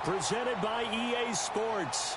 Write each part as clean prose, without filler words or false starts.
Presented by EA Sports.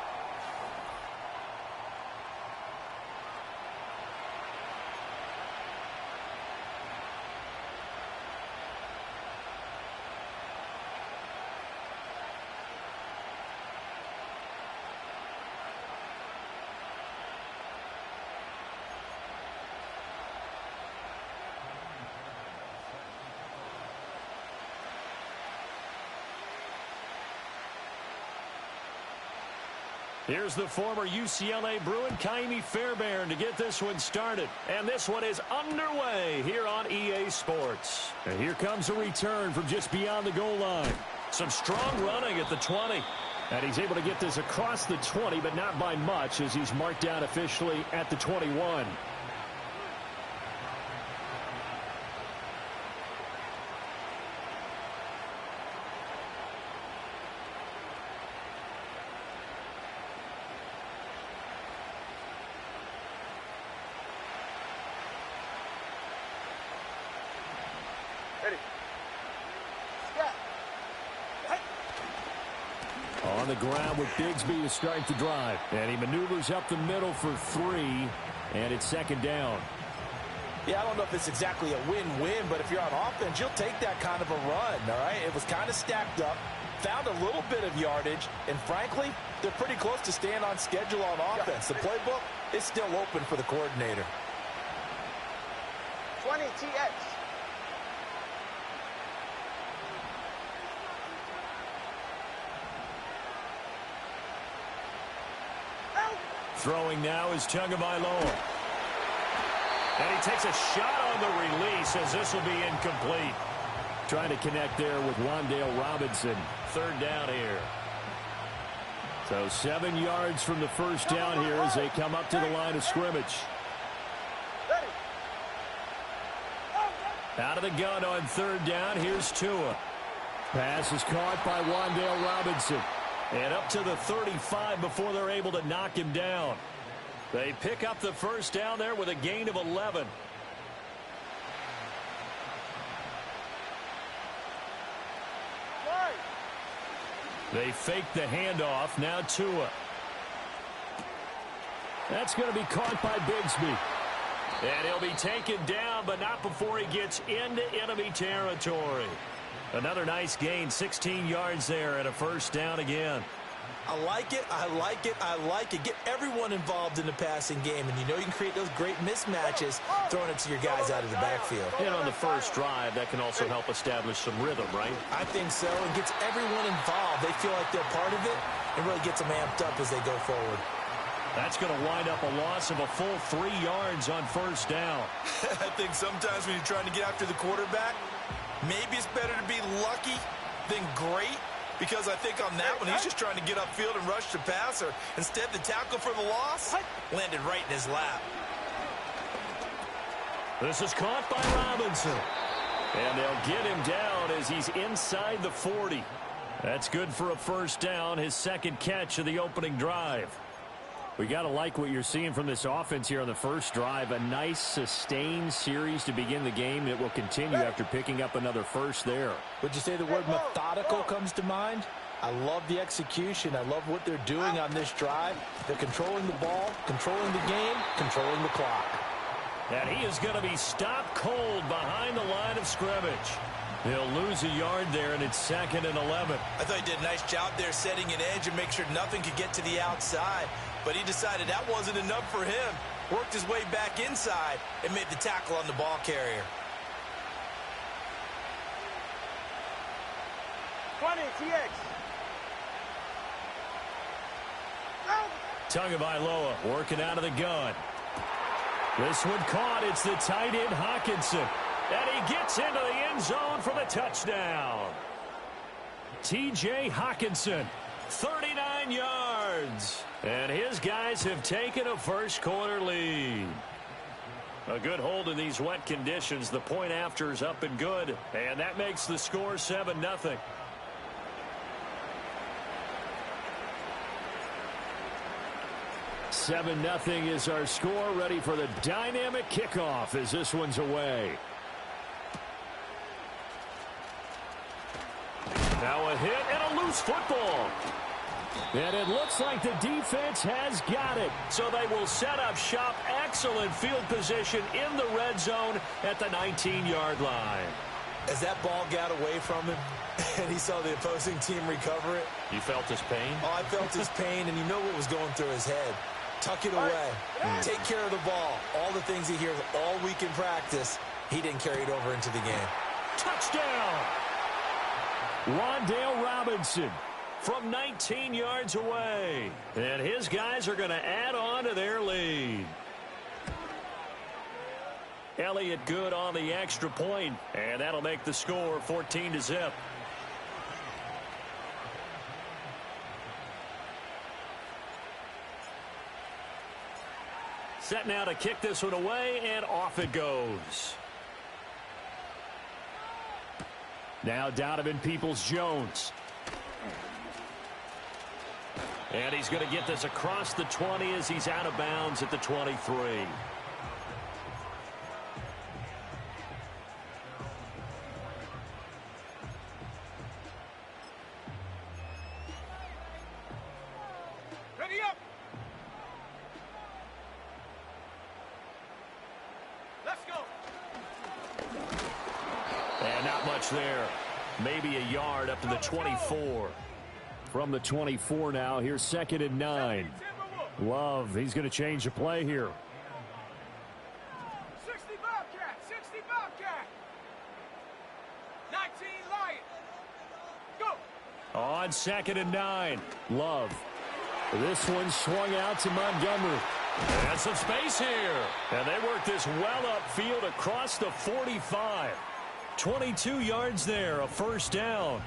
Here's the former UCLA Bruin, Ka'imi Fairbairn, to get this one started. And this one is underway here on EA Sports. And here comes a return from just beyond the goal line. Some strong running at the 20. And he's able to get this across the 20, but not by much, as he's marked down officially at the 21. On the ground with Bigsby to start the drive. And he maneuvers up the middle for 3. And it's second down. Yeah, I don't know if it's exactly a win-win, but if you're on offense, you'll take that kind of a run, all right? It was kind of stacked up, found a little bit of yardage, and frankly, they're pretty close to staying on schedule on offense. The playbook is still open for the coordinator. 20 TX. Throwing now is Tagovailoa. And he takes a shot on the release as this will be incomplete. Trying to connect there with Wan'Dale Robinson. Third down here. So 7 yards from the first down here as they come up to the line of scrimmage. Out of the gun on third down. Here's Tua. Pass is caught by Wan'Dale Robinson. And up to the 35 before they're able to knock him down. They pick up the first down there with a gain of 11. They fake the handoff. Now Tua. That's going to be caught by Bigsby. And he'll be taken down, but not before he gets into enemy territory. Another nice gain, 16 yards there and a first down again. I like it, I like it, I like it. Get everyone involved in the passing game, and you know you can create those great mismatches throwing it to your guys out of the backfield. And on the first drive, that can also help establish some rhythm, right? I think so. It gets everyone involved. They feel like they're part of it, and really gets them amped up as they go forward. That's going to wind up a loss of a full 3 yards on first down. I think sometimes when you're trying to get after the quarterback, maybe it's better to be lucky than great, because I think on that one, he's just trying to get upfield and rush the passer. Instead, the tackle for the loss landed right in his lap. This is caught by Robinson. And they'll get him down as he's inside the 40. That's good for a first down, his second catch of the opening drive. We got to like what you're seeing from this offense here on the first drive. A nice, sustained series to begin the game that will continue after picking up another first there. Would you say the word methodical comes to mind? I love the execution. I love what they're doing on this drive. They're controlling the ball, controlling the game, controlling the clock. And he is going to be stopped cold behind the line of scrimmage. He'll lose a yard there, and it's 2nd and 11. I thought he did a nice job there setting an edge and make sure nothing could get to the outside. But he decided that wasn't enough for him. Worked his way back inside and made the tackle on the ball carrier. 20 TX. Tagovailoa working out of the gun. This one caught. It's the tight end Hockenson. And he gets into the end zone for the touchdown. T.J. Hockenson, 39 yards. And his guys have taken a first-quarter lead. A good hold in these wet conditions. The point after is up and good. And that makes the score 7-0. Seven nothing is our score. Ready for the dynamic kickoff as this one's away. Now a hit and a loose loose football. And it looks like the defense has got it. So they will set up shop. Excellent field position in the red zone at the 19-yard line. As that ball got away from him and he saw the opposing team recover it. You felt his pain? Oh, I felt his pain, and you know what was going through his head. Tuck it away. Take care of the ball. All the things he hears all week in practice, he didn't carry it over into the game. Touchdown! Wan'Dale Robinson from 19 yards away. And his guys are going to add on to their lead. Elliott good on the extra point, and that'll make the score 14-0. Set now to kick this one away, and off it goes. Now Donovan Peoples-Jones. And he's going to get this across the 20 as he's out of bounds at the 23. Ready up. Let's go. And not much there. Maybe a yard up to the 24. From the 24 now, here's 2nd and 9. Love, he's going to change the play here. 60 Bobcat, 60 Bobcat. 19 Lion. Go. On 2nd and 9, Love. This one swung out to Montgomery. And some space here. And they work this well upfield across the 45. 22 yards there, a first down.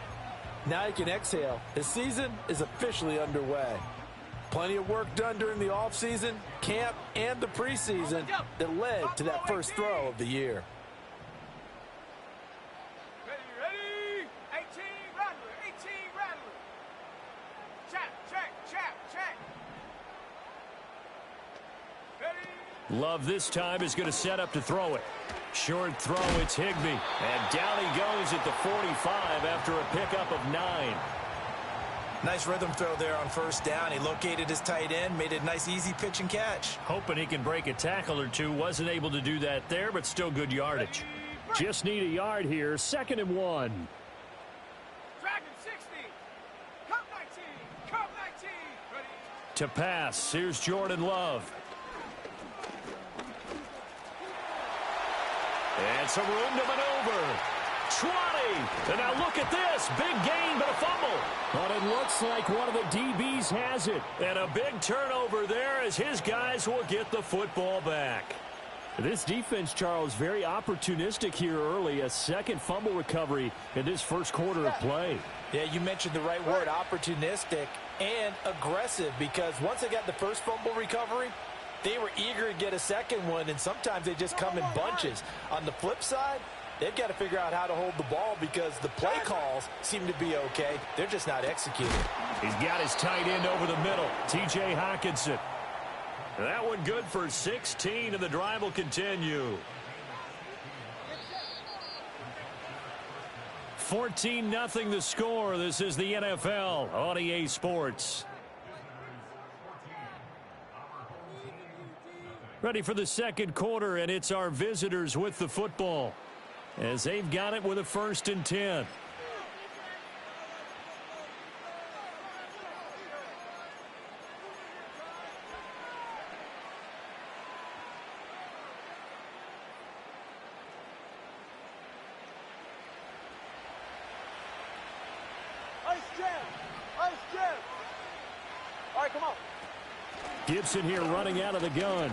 Now you can exhale. The season is officially underway. Plenty of work done during the offseason, camp, and the preseason that led to that first throw of the year. Ready. 18 Rattler, 18 Rattler. Check. Ready. Love this time is going to set up to throw it. Short throw, it's Higbee. And down he goes at the 45 after a pickup of 9. Nice rhythm throw there on first down. He located his tight end, made a nice easy pitch and catch. Hoping he can break a tackle or two. Wasn't able to do that there, but still good yardage. Just need a yard here. 2nd and 1. Dragon 60. Come 19. Ready. To pass, here's Jordan Love. And some room to maneuver. 20. And now look at this. Big gain, but a fumble. But it looks like one of the DBs has it. And a big turnover there as his guys will get the football back. This defense, Charles, very opportunistic here early. A second fumble recovery in this first quarter of play. Yeah, you mentioned the right word, opportunistic and aggressive, because once they got the first fumble recovery, they were eager to get a second one, and sometimes they just come in bunches. On the flip side, they've got to figure out how to hold the ball because the play calls seem to be okay. They're just not executing. He's got his tight end over the middle, T.J. Hockenson. That one good for 16, and the drive will continue. 14-0 the score. This is the NFL on EA Sports. Ready for the second quarter, and it's our visitors with the football as they've got it with a 1st and 10. Ice jam. All right, come on. Gibson here running out of the gun.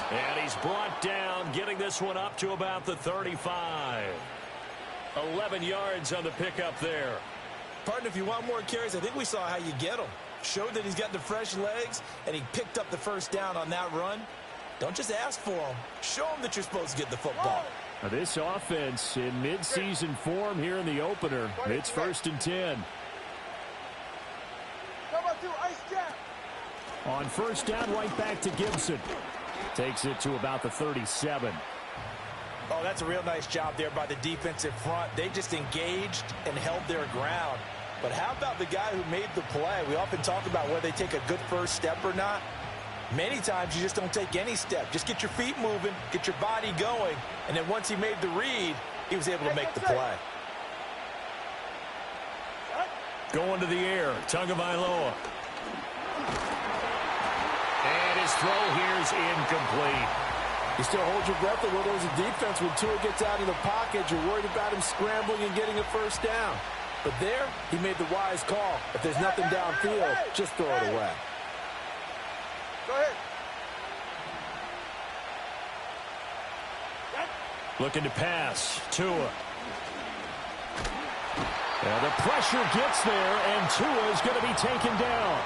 And he's brought down, getting this one up to about the 35. 11 yards on the pickup there. Partner, if you want more carries, I think we saw how you get them. Showed that he's got the fresh legs, and he picked up the first down on that run. Don't just ask for them. Show them that you're supposed to get the football. Now this offense in midseason form here in the opener. It's 1st and 10. Number 2, ice jam. On first down, right back to Gibson. Takes it to about the 37. Oh, that's a real nice job there by the defensive front. They just engaged and held their ground. But how about the guy who made the play? We often talk about whether they take a good first step or not. Many times you just don't take any step. Just get your feet moving, get your body going, and then once he made the read, he was able to make the play. Going to the air, Tagovailoa. And his throw here is incomplete. You still hold your breath a little as a defense when Tua gets out of the pocket. You're worried about him scrambling and getting a first down. But there, he made the wise call. If there's nothing downfield, just throw it away. Go ahead. Looking to pass. Tua. Now the pressure gets there, and Tua is going to be taken down.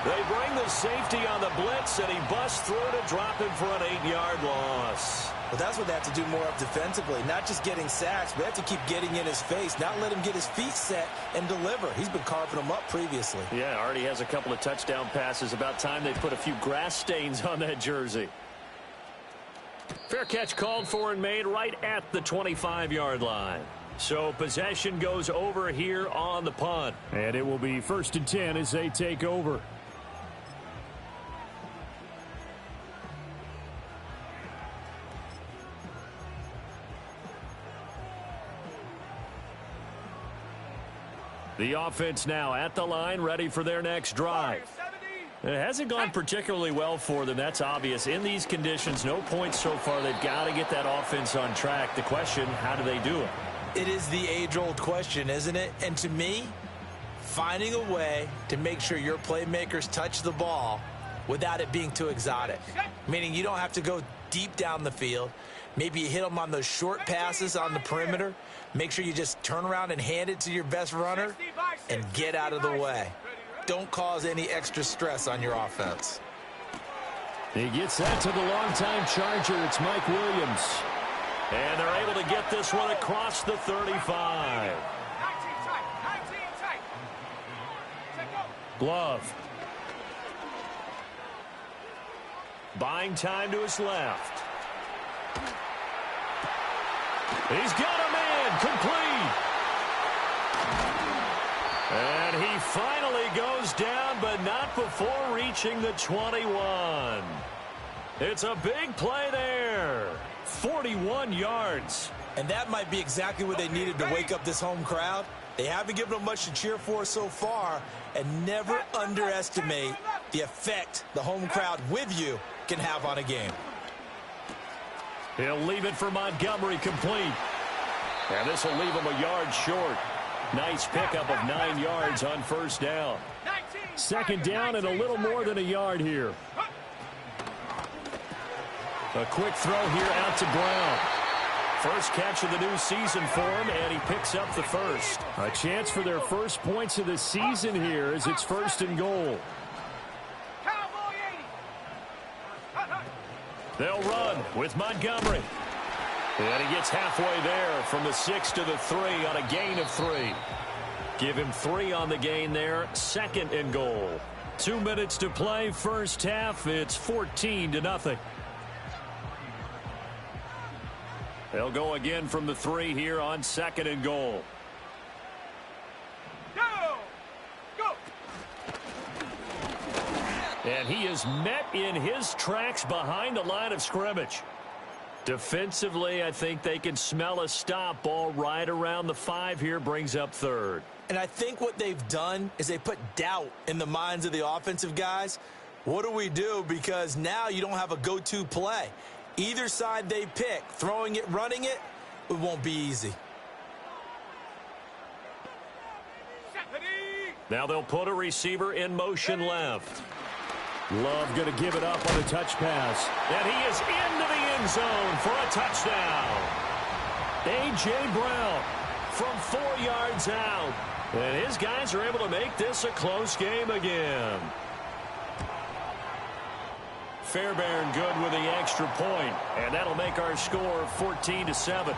They bring the safety on the blitz, and he busts through to drop him for an 8-yard loss. Well, that's what they have to do more of defensively. Not just getting sacks, but they have to keep getting in his face, not let him get his feet set and deliver. He's been carving them up previously. Yeah, already has a couple of touchdown passes. About time they put a few grass stains on that jersey. Fair catch called for and made right at the 25-yard line. So possession goes over here on the punt. And it will be 1st and 10 as they take over. The offense now at the line, ready for their next drive. It hasn't gone particularly well for them. That's obvious. In these conditions, no points so far. They've got to get that offense on track. The question, how do they do it? It is the age-old question, isn't it? And to me, finding a way to make sure your playmakers touch the ball without it being too exotic. Meaning you don't have to go deep down the field. Maybe you hit them on those short passes on the perimeter. Make sure you just turn around and hand it to your best runner and get out of the way. Don't cause any extra stress on your offense. He gets that to the longtime Charger. It's Mike Williams. And they're able to get this one across the 35. Glove. Buying time to his left. He's got a man complete. And he finally goes down, but not before reaching the 21. It's a big play there. 41 yards. And that might be exactly what they needed to wake up this home crowd. They haven't given them much to cheer for so far, and never underestimate the effect the home crowd with you can have on a game. He'll leave it for Montgomery complete. And this will leave him a yard short. Nice pickup of 9 yards on first down. 2nd down and a little more than a yard here. A quick throw here out to Brown. First catch of the new season for him, and he picks up the first. A chance for their first points of the season here as it's 1st and goal. They'll run with Montgomery. And he gets halfway there from the 6 to the 3 on a gain of 3. Give him 3 on the gain there. 2nd and goal. 2 minutes to play. First half. It's 14-0. They'll go again from the 3 here on 2nd and goal. Go! And he is met in his tracks behind the line of scrimmage. Defensively, I think they can smell a stop. Ball right around the 5 here, brings up 3rd. And I think what they've done is they put doubt in the minds of the offensive guys. What do we do? Because now you don't have a go-to play. Either side they pick, throwing it, running it, it won't be easy. Now they'll put a receiver in motion left. Love going to give it up on a touch pass. And he is into the end zone for a touchdown. A.J. Brown from 4 yards out. And his guys are able to make this a close game again. Fairbairn good with the extra point. And that'll make our score 14-7.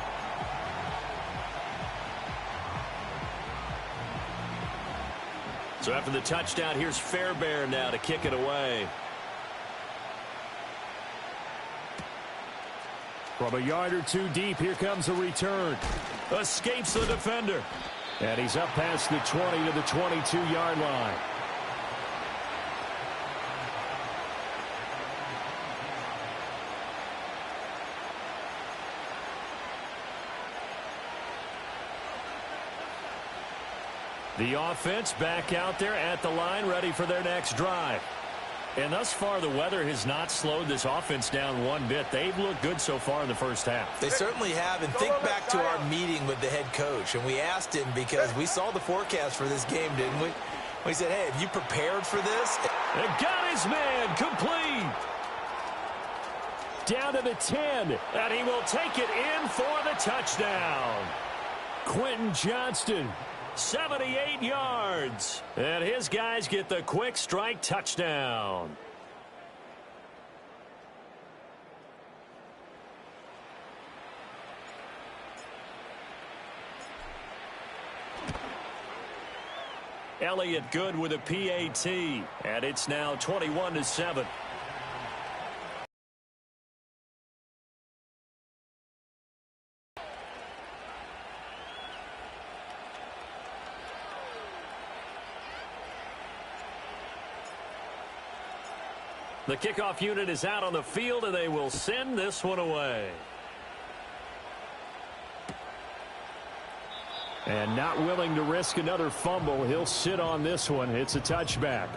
So after the touchdown, here's Fairbairn now to kick it away. From a yard or 2 deep, here comes a return. Escapes the defender. And he's up past the 20 to the 22-yard line. The offense back out there at the line, ready for their next drive. And thus far, the weather has not slowed this offense down one bit. They've looked good so far in the first half. They certainly have. And think back to our meeting with the head coach. And we asked him, because we saw the forecast for this game, didn't we? We said, hey, have you prepared for this? And got his man complete. Down to the 10. And he will take it in for the touchdown. Quentin Johnston, 78 yards. And his guys get the quick strike touchdown. Elliott Good with a PAT. And it's now 21-7. The kickoff unit is out on the field, and they will send this one away. And not willing to risk another fumble, he'll sit on this one. It's a touchback.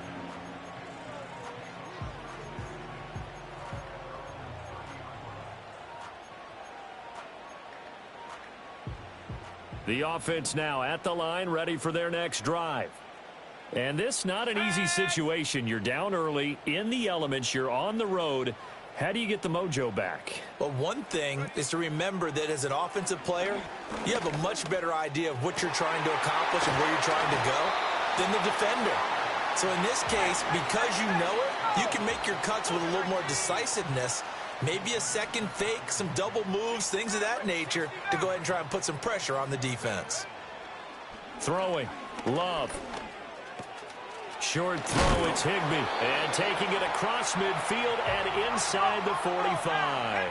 The offense now at the line, ready for their next drive. And this not an easy situation. You're down early, in the elements, you're on the road. How do you get the mojo back? Well, one thing is to remember that as an offensive player, you have a much better idea of what you're trying to accomplish and where you're trying to go than the defender. So in this case, because you know it, you can make your cuts with a little more decisiveness, maybe a second fake, some double moves, things of that nature, to go ahead and try and put some pressure on the defense. Throwing, Love. Short throw, it's Higbee. And taking it across midfield and inside the 45.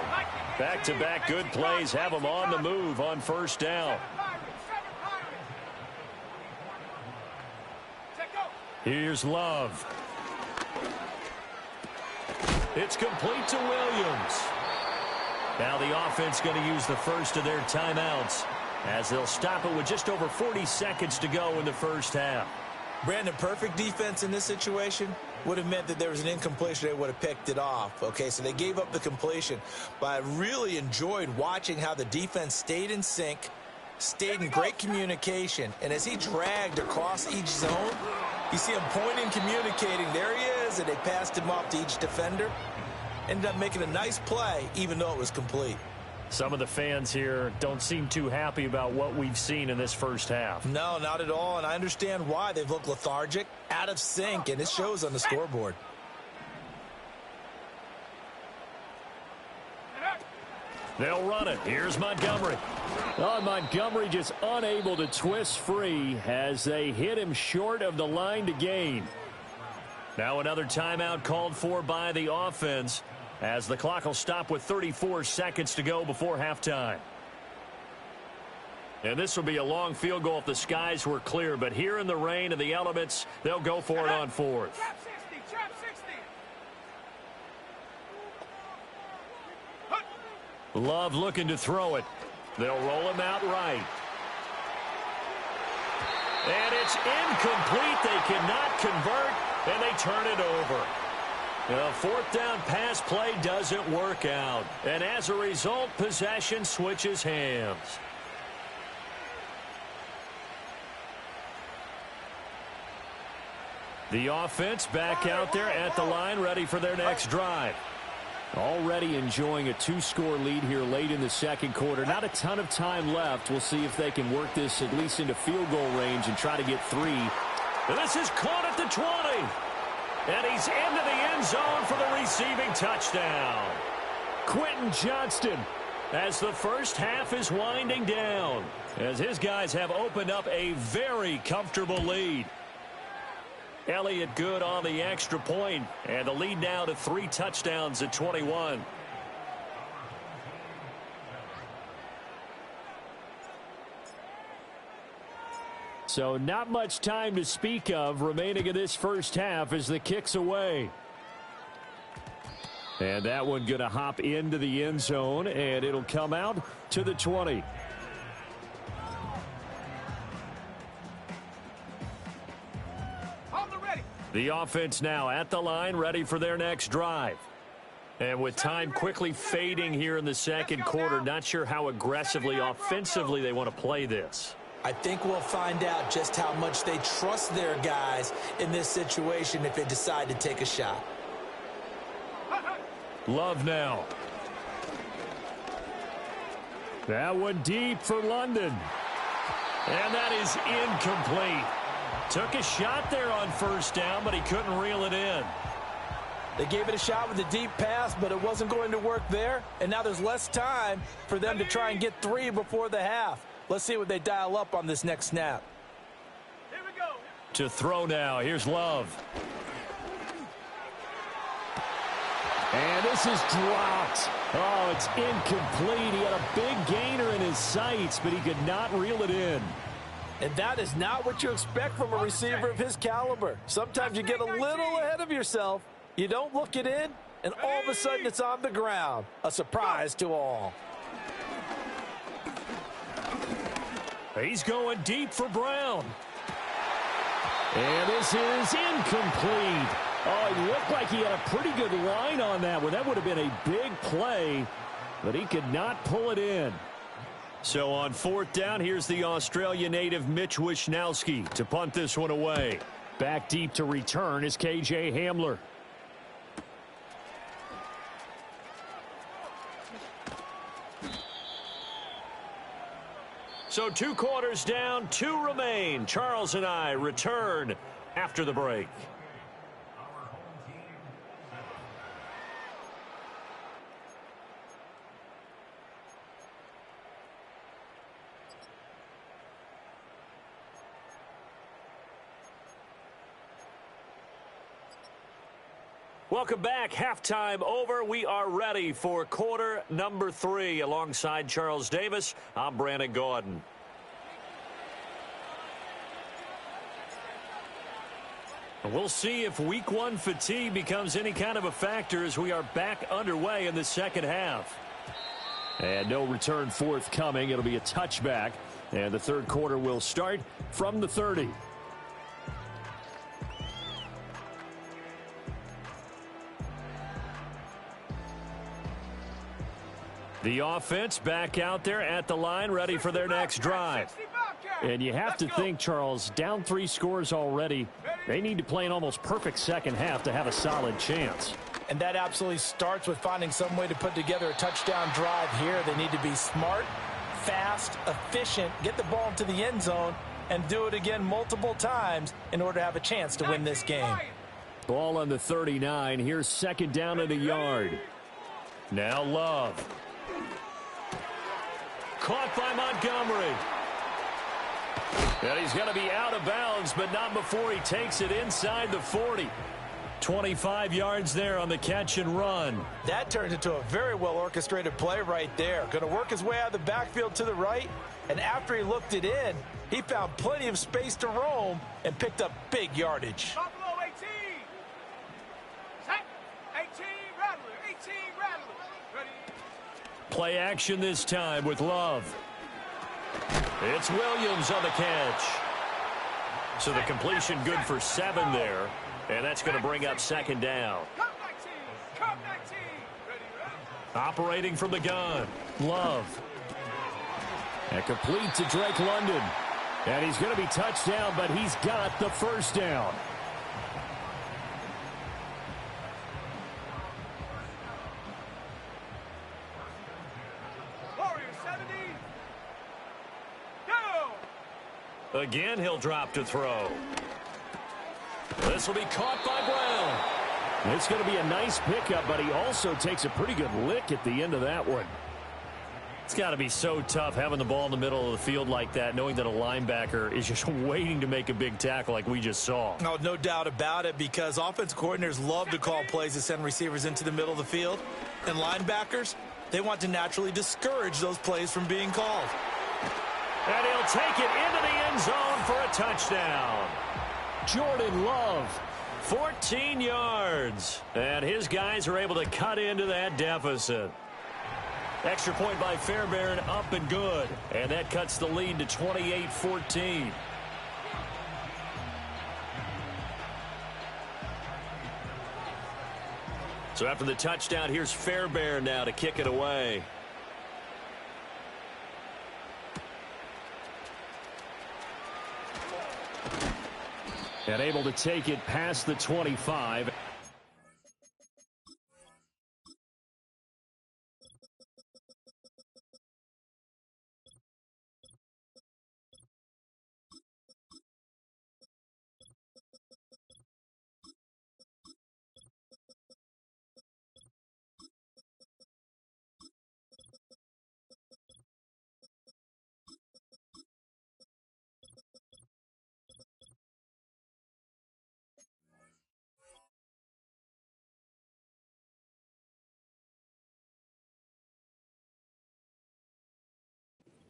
Back-to-back good plays have them on the move on first down. Here's Love. It's complete to Williams. Now the offense going to use the first of their timeouts as they'll stop it with just over 40 seconds to go in the first half. Brandon, perfect defense in this situation would have meant that there was an incompletion. They would have picked it off. Okay, so they gave up the completion. But I really enjoyed watching how the defense stayed in sync, stayed in great communication. And as he dragged across each zone, you see him pointing, communicating. There he is, and they passed him off to each defender. Ended up making a nice play, even though it was complete. Some of the fans here don't seem too happy about what we've seen in this first half. No, not at all, and I understand why. They've looked lethargic, out of sync, and it shows on the scoreboard. They'll run it. Here's Montgomery. Oh, Montgomery just unable to twist free as they hit him short of the line to gain. Now another timeout called for by the offense, as the clock will stop with 34 seconds to go before halftime. And this will be a long field goal if the skies were clear, but here in the rain and the elements, they'll go for it on fourth. Trap 60, trap 60. Love looking to throw it. They'll roll him out right. And it's incomplete. They cannot convert, and they turn it over. A fourth down pass play doesn't work out. And as a result, possession switches hands. The offense back out there at the line, ready for their next drive. Already enjoying a two-score lead here late in the second quarter. Not a ton of time left. We'll see if they can work this at least into field goal range and try to get three. And this is caught at the 20. And he's into the end zone for the receiving touchdown. Quentin Johnston, as the first half is winding down, as his guys have opened up a very comfortable lead. Elliott Good on the extra point, and the lead now to 3 touchdowns at 21. So not much time to speak of remaining in this first half as the kick's away. And that one going to hop into the end zone, and it'll come out to the 20. The offense now at the line, ready for their next drive. And with time quickly fading here in the second quarter, not sure how aggressively, offensively they want to play this. I think we'll find out just how much they trust their guys in this situation if they decide to take a shot. Love now. That one deep for London. And that is incomplete. Took a shot there on first down, but he couldn't reel it in. They gave it a shot with a deep pass, but it wasn't going to work there. And now there's less time for them to try and get 3 before the half. Let's see what they dial up on this next snap. Here we go. To throw now. Here's Love. And this is dropped. Oh, it's incomplete. He had a big gainer in his sights, but he could not reel it in. And that is not what you expect from a receiver of his caliber. Sometimes you get a little ahead of yourself. You don't look it in, and all of a sudden it's on the ground. A surprise to all. He's going deep for Brown. And this is incomplete. Oh, he looked like he had a pretty good line on that one. That would have been a big play, but he could not pull it in. So on fourth down, here's the Australia native Mitch Wishnowsky to punt this one away. Back deep to return is K.J. Hamler. So 2 quarters down, 2 remain. Charles and I return after the break. Welcome back. Halftime over. We are ready for quarter number 3. Alongside Charles Davis, I'm Brandon Gaudin. We'll see if week 1 fatigue becomes any kind of a factor as we are back underway in the second half. And no return forthcoming. It'll be a touchback. And the third quarter will start from the 30. The offense back out there at the line, ready for their next drive. And you have to think, Charles, down 3 scores already. They need to play an almost perfect second half to have a solid chance. And that absolutely starts with finding some way to put together a touchdown drive here. They need to be smart, fast, efficient, get the ball into the end zone, and do it again multiple times in order to have a chance to win this game. Ball on the 39. Here's second down and a yard. Now Love. Caught by Montgomery. And he's going to be out of bounds, but not before he takes it inside the 40. 25 yards there on the catch and run. That turns into a very well-orchestrated play right there. Going to work his way out of the backfield to the right, and after he looked it in, he found plenty of space to roam and picked up big yardage. Buffalo 18. Set. 18 Rattler. 18 Rattler. Ready. Play action this time with Love. It's Williams on the catch. So the completion good for 7 there. And that's going to bring up second down. Come 19. Come 19. Ready, ready. Operating from the gun. Love. And complete to Drake London. And he's going to be touched down, but he's got the first down. Warriors 70. Go. Again, he'll drop to throw. This will be caught by Brown. It's going to be a nice pickup, but he also takes a pretty good lick at the end of that one. It's got to be so tough having the ball in the middle of the field like that, knowing that a linebacker is just waiting to make a big tackle like we just saw. Oh, no doubt about it, because offensive coordinators love to call plays to send receivers into the middle of the field. And linebackers, they want to naturally discourage those plays from being called. And he'll take it into the end zone for a touchdown. Jordan Love, 14 yards. And his guys are able to cut into that deficit. Extra point by Fairbairn, up and good. And that cuts the lead to 28-14. So after the touchdown, here's Fairbairn now to kick it away. And able to take it past the 25.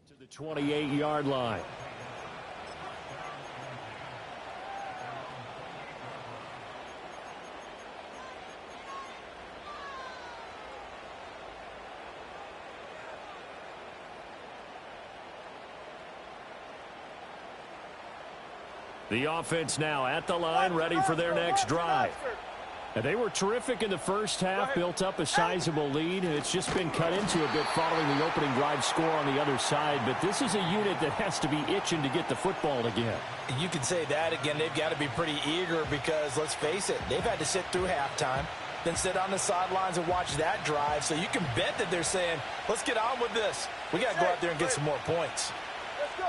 To the 28-yard line. The offense now at the line, ready for their next drive. And they were terrific in the first half, built up a sizable lead, and it's just been cut into a bit following the opening drive score on the other side. But this is a unit that has to be itching to get the football again. You could say that again. They've got to be pretty eager because, let's face it, they've had to sit through halftime, then sit on the sidelines and watch that drive. So you can bet that they're saying, let's get on with this. We got to go out there and get some more points. Let's go.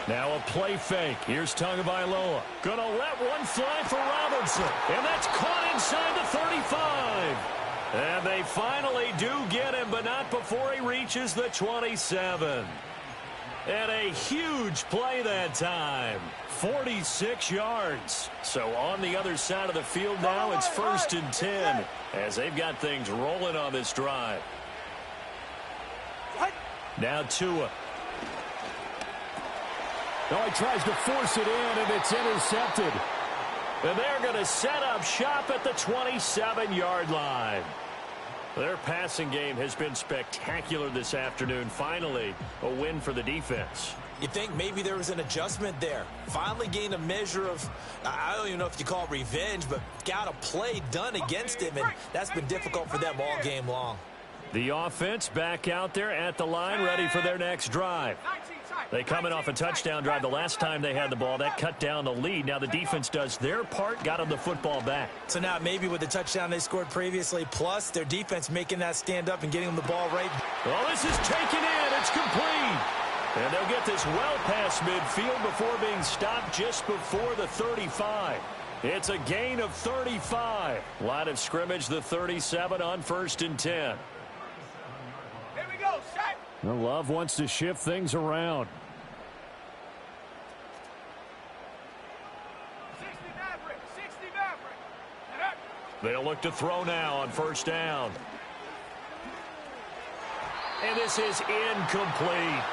Now a play fake. Here's Tagovailoa. Gonna let one fly for Robinson. And that's caught inside the 35. And they finally do get him, but not before he reaches the 27. And a huge play that time. 46 yards. So on the other side of the field now, it's 1st and 10 as they've got things rolling on this drive. Now Tua. Oh, he tries to force it in, and it's intercepted. And they're going to set up shop at the 27-yard line. Their passing game has been spectacular this afternoon. Finally, a win for the defense. You think maybe there was an adjustment there. Finally gained a measure of, I don't even know if you call it revenge, but got a play done against him, and that's been difficult for them all game long. The offense back out there at the line, ready for their next drive. They coming off a touchdown drive the last time they had the ball. That cut down the lead. Now the defense does their part, got them the football back. So now maybe with the touchdown they scored previously, plus their defense making that stand up and getting them the ball right. Well, this is taken in. It's complete. And they'll get this well past midfield before being stopped just before the 35. It's a gain of 35. Line of scrimmage, the 37 on 1st and 10. Here we go, set. Love wants to shift things around. 60 Maverick. They'll look to throw now on 1st down. And this is incomplete.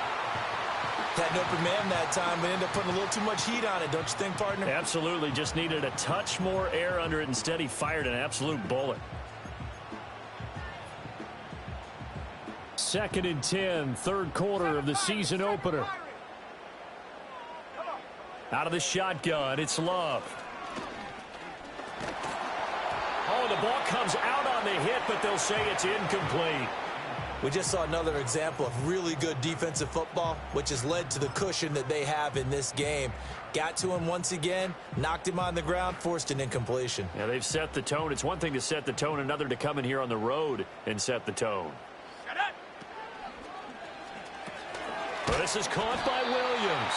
Had an open man that time, but ended up putting a little too much heat on it, don't you think, partner? Absolutely. Just needed a touch more air under it. Instead, he fired an absolute bullet. 2nd and 10, 3rd quarter of the season opener. Out of the shotgun, it's Love. Oh, the ball comes out on the hit, but they'll say it's incomplete. We just saw another example of really good defensive football, which has led to the cushion that they have in this game. Got to him once again, knocked him on the ground, forced an incompletion. Yeah, they've set the tone. It's one thing to set the tone, another to come in here on the road and set the tone. Well, this is caught by Williams.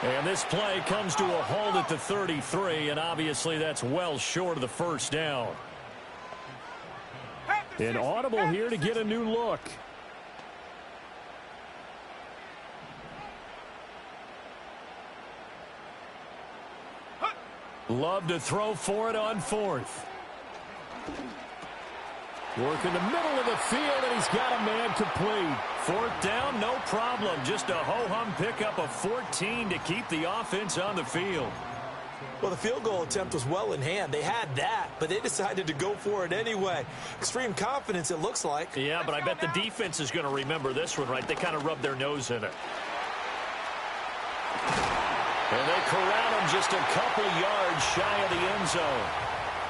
And this play comes to a halt at the 33, and obviously that's well short of the 1st down. An audible here to get a new look. Love to throw for it on 4th. Working the middle of the field, and he's got a man complete. Fourth down, no problem. Just a ho-hum pickup of 14 to keep the offense on the field. Well, the field goal attempt was well in hand. They had that, but they decided to go for it anyway. Extreme confidence, it looks like. Yeah, but I bet the defense is going to remember this one, right? They kind of rubbed their nose in it. And they corral him just a couple yards shy of the end zone.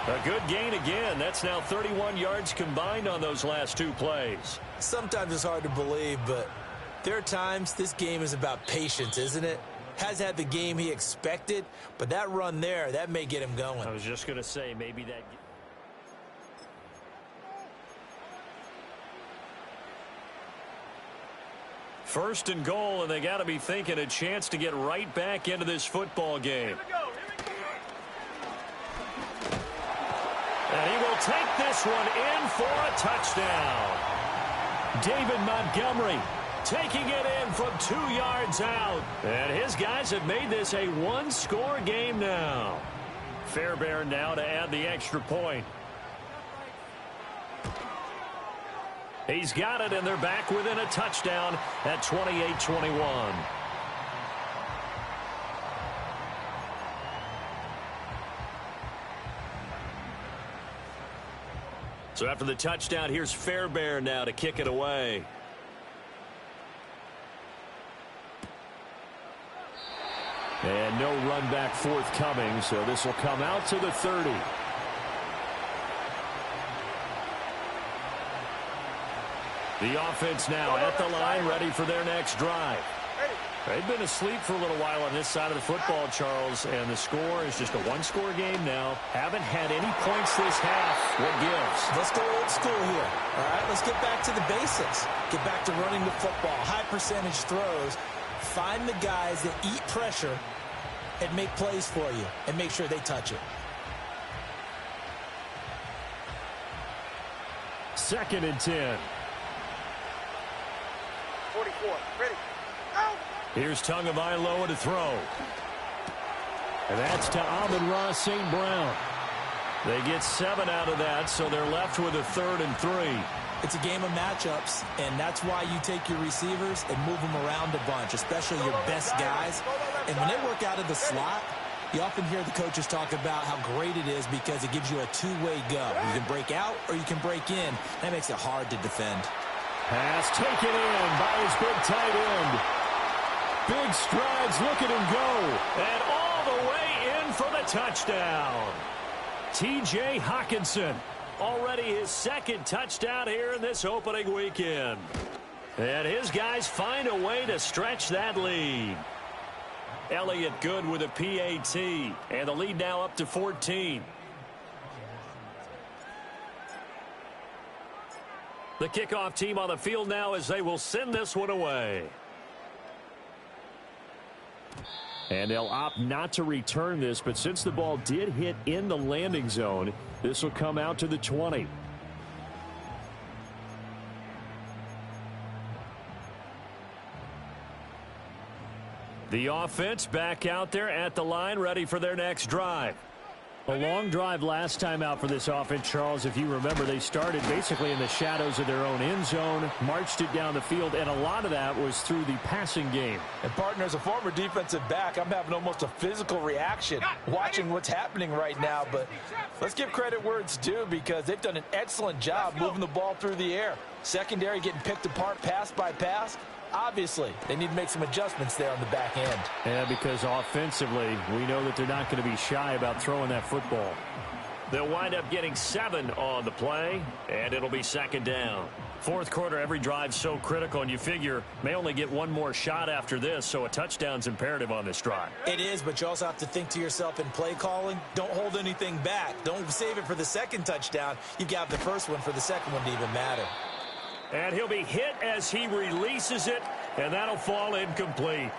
A good gain again. That's now 31 yards combined on those last two plays. Sometimes it's hard to believe, but there are times this game is about patience, isn't it? Has had the game he expected, but that run there, that may get him going. I was just going to say, maybe that... First and goal, and they got to be thinking a chance to get right back into this football game. And he will take this one in for a touchdown. David Montgomery taking it in from 2 yards out. And his guys have made this a one-score game now. Fairbairn now to add the extra point. He's got it, and they're back within a touchdown at 28-21. So after the touchdown, here's Fairbairn now to kick it away. And no run back forthcoming, so this will come out to the 30. The offense now at the line, ready for their next drive. They've been asleep for a little while on this side of the football, Charles, and the score is just a one-score game now. Haven't had any points this half. What gives? Let's go old school here. All right, let's get back to the basics. Get back to running the football, high-percentage throws. Find the guys that eat pressure and make plays for you and make sure they touch it. 2nd and 10. 44, ready. Out. Here's Tagovailoa to throw. And that's to Amon-Ra St. Brown. They get 7 out of that, so they're left with a 3rd and 3. It's a game of matchups, and that's why you take your receivers and move them around a bunch, especially your best guys. And when they work out of the slot, you often hear the coaches talk about how great it is because it gives you a two-way go. You can break out or you can break in. That makes it hard to defend. Pass taken in by his big tight end. Big strides, look at him go. And all the way in for the touchdown. T.J. Hockenson, already his 2nd touchdown here in this opening weekend. And his guys find a way to stretch that lead. Elliott good with a PAT. And the lead now up to 14. The kickoff team on the field now as they will send this one away. And they'll opt not to return this, but since the ball did hit in the landing zone, this will come out to the 20. The offense back out there at the line, ready for their next drive. A long drive last time out for this offense, Charles. If you remember, they started basically in the shadows of their own end zone, marched it down the field, and a lot of that was through the passing game. And, partner, as a former defensive back, I'm having almost a physical reaction watching what's happening right now. But let's give credit where it's due because they've done an excellent job moving the ball through the air. Secondary getting picked apart pass by pass. Obviously, they need to make some adjustments there on the back end. Yeah, because offensively, we know that they're not going to be shy about throwing that football. They'll wind up getting 7 on the play, and it'll be 2nd down. Fourth quarter, every drive's so critical, and you figure may only get one more shot after this, so a touchdown's imperative on this drive. It is, but you also have to think to yourself in play calling, don't hold anything back. Don't save it for the 2nd touchdown. You've got the first one for the 2nd one to even matter. And he'll be hit as he releases it, and that'll fall incomplete.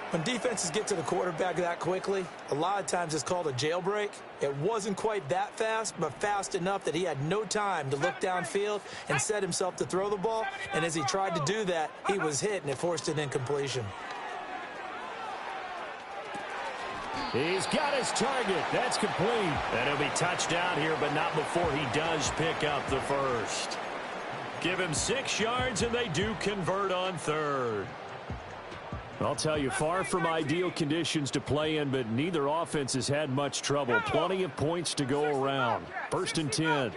When defenses get to the quarterback that quickly, a lot of times it's called a jailbreak. It wasn't quite that fast, but fast enough that he had no time to look downfield and set himself to throw the ball. And as he tried to do that, he was hit, and it forced an incompletion. He's got his target. That's complete. And he'll be touched out here, but not before he does pick up the first. Give him 6 yards, and they do convert on third. I'll tell you, far from ideal conditions to play in, but neither offense has had much trouble. Plenty of points to go around. 1st and 10.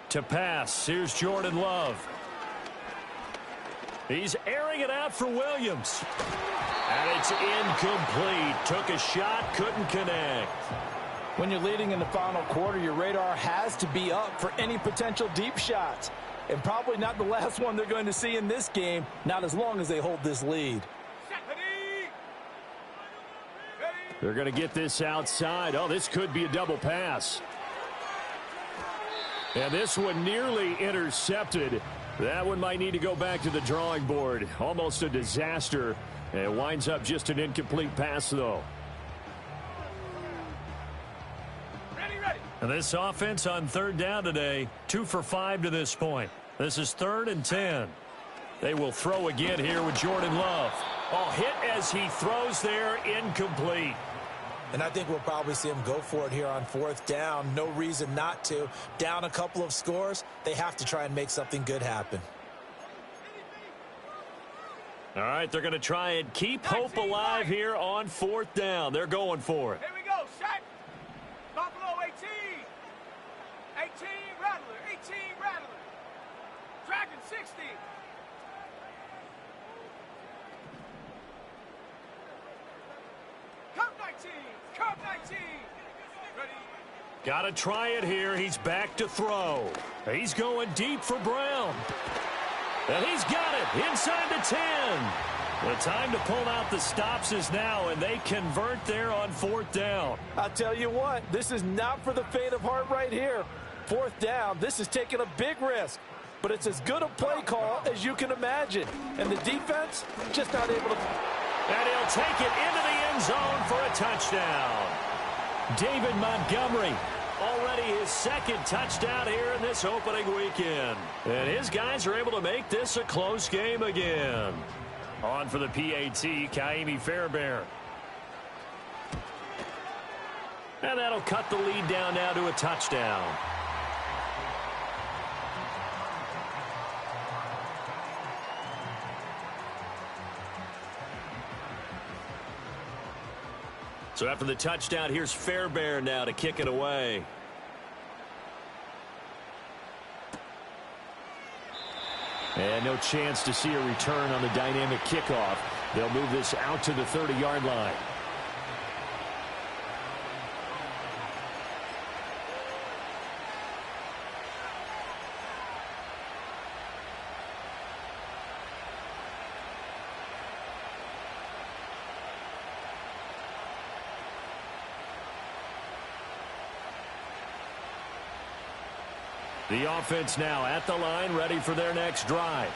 To pass, here's Jordan Love. He's airing it out for Williams. And it's incomplete. Took a shot, couldn't connect. When you're leading in the final quarter, your radar has to be up for any potential deep shots. And probably not the last one they're going to see in this game, not as long as they hold this lead. They're going to get this outside. Oh, this could be a double pass. And this one nearly intercepted. That one might need to go back to the drawing board. Almost a disaster. And it winds up just an incomplete pass, though. And this offense on 3rd down today, 2 for 5 to this point. This is 3rd and 10. They will throw again here with Jordan Love. Oh, hit as he throws there, incomplete. And I think we'll probably see him go for it here on 4th down. No reason not to. Down a couple of scores, they have to try and make something good happen. All right, they're going to try and keep hope alive here on 4th down. They're going for it. Here we go, set. Buffalo 18. 18 Rattler, 18 Rattler. Dragon 60. Cup 19, Cup 19. Ready. Got to try it here. He's back to throw. He's going deep for Brown. And he's got it inside the 10. The time to pull out the stops is now, and they convert there on 4th down. I'll tell you what, this is not for the faint of heart right here. 4th down, this is taking a big risk. But it's as good a play call as you can imagine. And the defense just not able to. And he'll take it into the end zone for a touchdown. David Montgomery, already his 2nd touchdown here in this opening weekend. And his guys are able to make this a close game again. On for the PAT, Ka'imi Fairbairn. And that'll cut the lead down now to a touchdown. So after the touchdown, here's Fairbairn now to kick it away. And no chance to see a return on the dynamic kickoff. They'll move this out to the 30-yard line. The offense now at the line, ready for their next drive.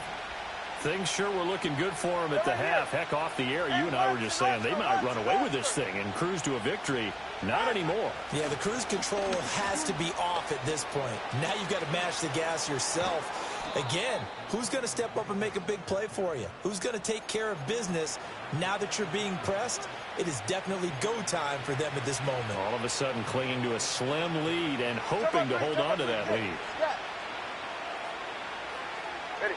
Things sure were looking good for them at the half. Heck, off the air, you and I were just saying they might run away with this thing and cruise to a victory. Not anymore. Yeah, the cruise control has to be off at this point. Now you've got to mash the gas yourself. Again, who's going to step up and make a big play for you? Who's going to take care of business now that you're being pressed? It is definitely go time for them at this moment. All of a sudden clinging to a slim lead and hoping to hold on to that lead. Ready.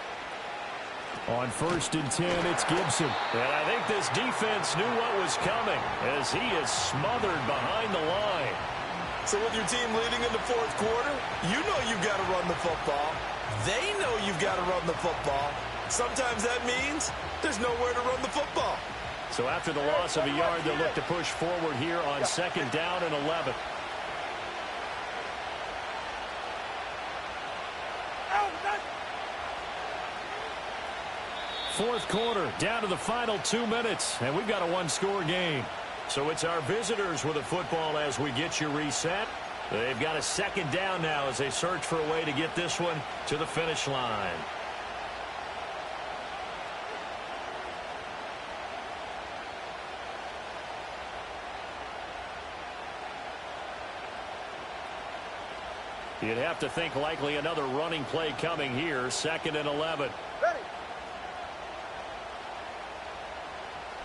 On 1st and 10, it's Gibson. And I think this defense knew what was coming as he is smothered behind the line. So with your team leading in the 4th quarter, you know you've got to run the football. They know you've got to run the football. Sometimes that means there's nowhere to run the football. So after the loss of a yard, they'll look to push forward here on 2nd down and 11. Fourth quarter, down to the final 2 minutes, and we've got a one-score game. So it's our visitors with the football as we get you reset. They've got a 2nd down now as they search for a way to get this one to the finish line. You'd have to think likely another running play coming here, 2nd and 11. Ready.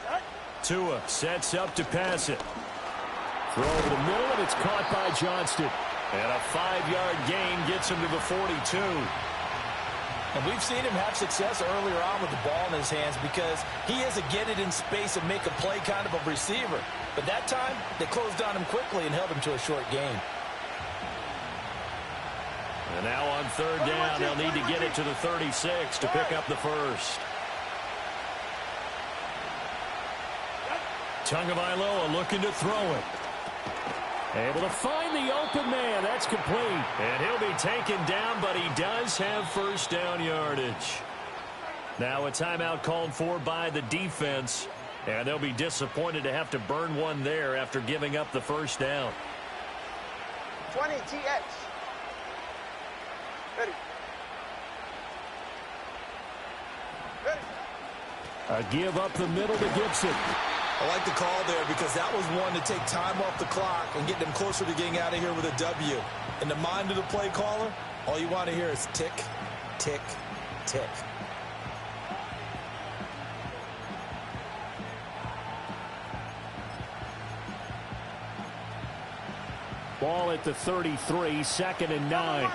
Set. Tua sets up to pass it. Throw over the middle, and it's caught by Johnston. And a 5-yard gain gets him to the 42. And we've seen him have success earlier on with the ball in his hands because he is a get it in space and make a play kind of a receiver. But that time, they closed on him quickly and held him to a short gain. And now on third down, they'll need to get it to the 36 to pick up the first. Tagovailoa looking to throw it. Able to find the open man. That's complete. And he'll be taken down, but he does have first down yardage. Now a timeout called for by the defense. And they'll be disappointed to have to burn one there after giving up the first down. 20 TX. Ready. A give up the middle to Gibson. I like the call there because that was one to take time off the clock and get them closer to getting out of here with a W. In the mind of the play caller, all you want to hear is tick, tick, tick. Ball at the 33, 2nd and 9.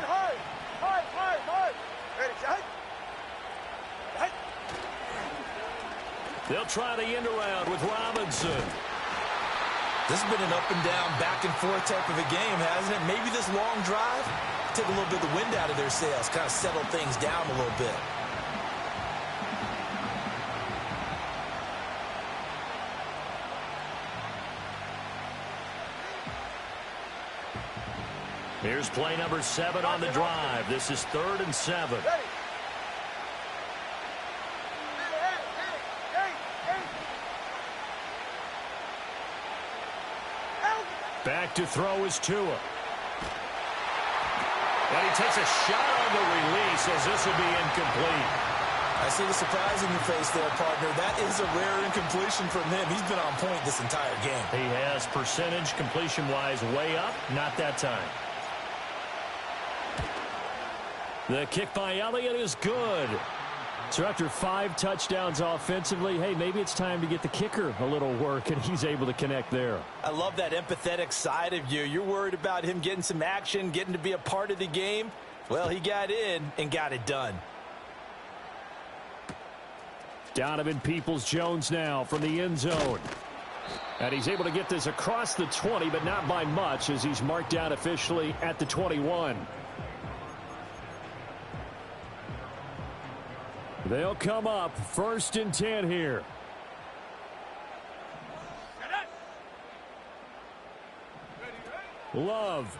They'll try the end around with Robinson. This has been an up and down, back and forth type of a game, hasn't it? Maybe this long drive take a little bit of the wind out of their sails, kind of settle things down a little bit. Here's play number 7 on the drive. This is 3rd and 7. Back to throw is Tua. And he takes a shot on the release as this will be incomplete. I see the surprise in your face there, partner. That is a rare incompletion from him. He's been on point this entire game. He has percentage completion-wise way up. Not that time. The kick by Elliott is good. So after 5 touchdowns offensively, hey, maybe it's time to get the kicker a little work, and he's able to connect there. I love that empathetic side of you. You're worried about him getting some action, getting to be a part of the game. Well, he got in and got it done. Donovan Peoples-Jones now from the end zone. And he's able to get this across the 20, but not by much as he's marked down officially at the 21. They'll come up 1st and 10 here. Love.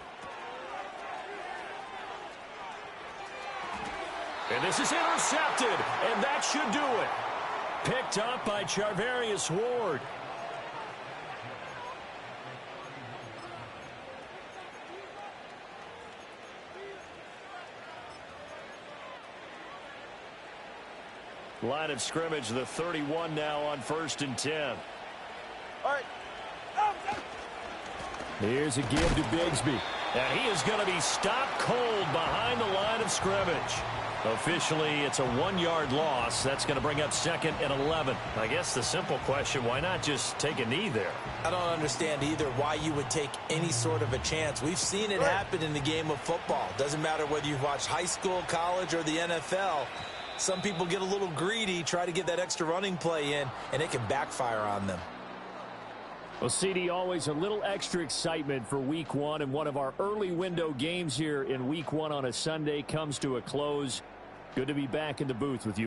And this is intercepted, and that should do it. Picked up by Charvarius Ward. Line of scrimmage, the 31 now on 1st and 10. All right. Here's a give to Bigsby. And he is going to be stopped cold behind the line of scrimmage. Officially, it's a 1-yard loss. That's going to bring up 2nd and 11. I guess the simple question, why not just take a knee there? I don't understand either why you would take any sort of a chance. We've seen it happen in the game of football. Doesn't matter whether you've watched high school, college, or the NFL. Some people get a little greedy, try to get that extra running play in, and it can backfire on them. Well, CD, always a little extra excitement for Week 1, and one of our early window games here in Week 1 on a Sunday comes to a close. Good to be back in the booth with you.